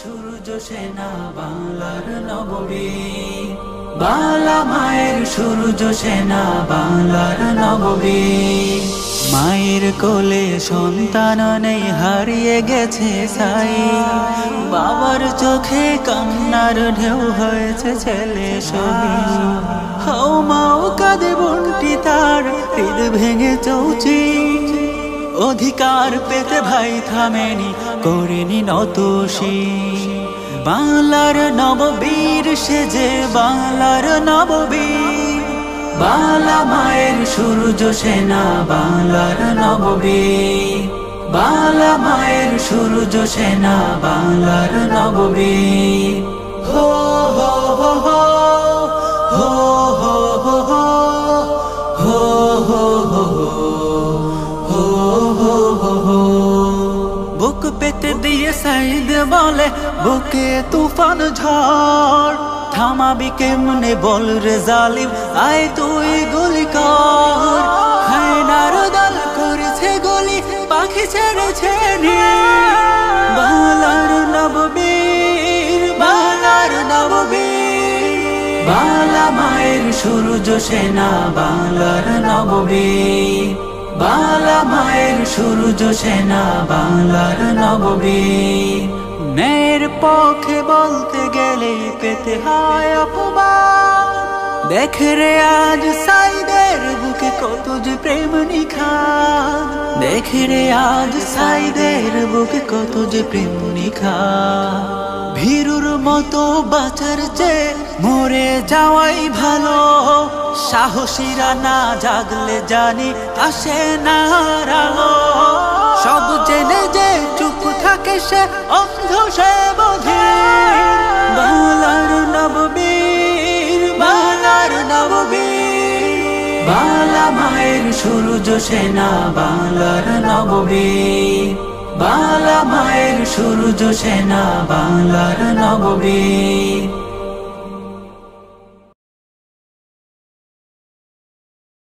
সূর্য সেনা বাংলার নববীর, বাংলা মায়ের সূর্য সেনা বাংলার নববীর। মায়ের কোলে সন্তান নেই, হারিয়ে গেছে সাই, বাবার চোখে কান্নার ঢেউ হয়েছে ছেলে শহীদ। হাও মাও কাঁদে বোনটি তার, হৃদ ভেঙে চৌচি, অধিকার পেতে ভাই থামেনি, করেনি নতশি। বাংলার নববীর সেজে বাংলার নববীর, বাংলা মায়ের সূর্য সেনা বাংলার নববীর, বাংলা মায়ের সূর্য সেনা বাংলার নববীর। হো হো হো হো হো হো হো হো হো হো হো। বুক পেতে দিয়ে সাইদ বলে, বুকে তুফান ঝড়, থামাবি কেমনে বল রে জালিম, আয় তুই গুলি কর। হায়নার দল করেছে গুলি, পাখি ছেড়েছে বাংলার নববীর, বাংলার নববীর। বাংলা মায়ের সূর্য সেনা বাংলার নববীর, বাংলা মায়ের সূর্য সেনা বাংলার নববীর। ন্যায়ের পক্ষে বলতে গেলে পেতে হয় অপমান, দেখ রে আজ সাইদের বুকে কত যে প্রেম নিখাদ, দেখ রে আজ সাইদের বুকে কত যে প্রেম নিখাদ। ভীরুর মতো বাঁচার চেয়ে মরে যাওয়াই ভালো, সাহসীরা না জাগলে জানি আসে না আলো। সব জেনে যে চুপ থাকে সে অন্ধ, সে বোঝে বাংলার নববীর, বাংলার নববীর। বাংলা মায়ের সূর্য সেনা বাংলার নববীর, বাংলা মায়ের সূর্য সেনা বাংলার নববীর।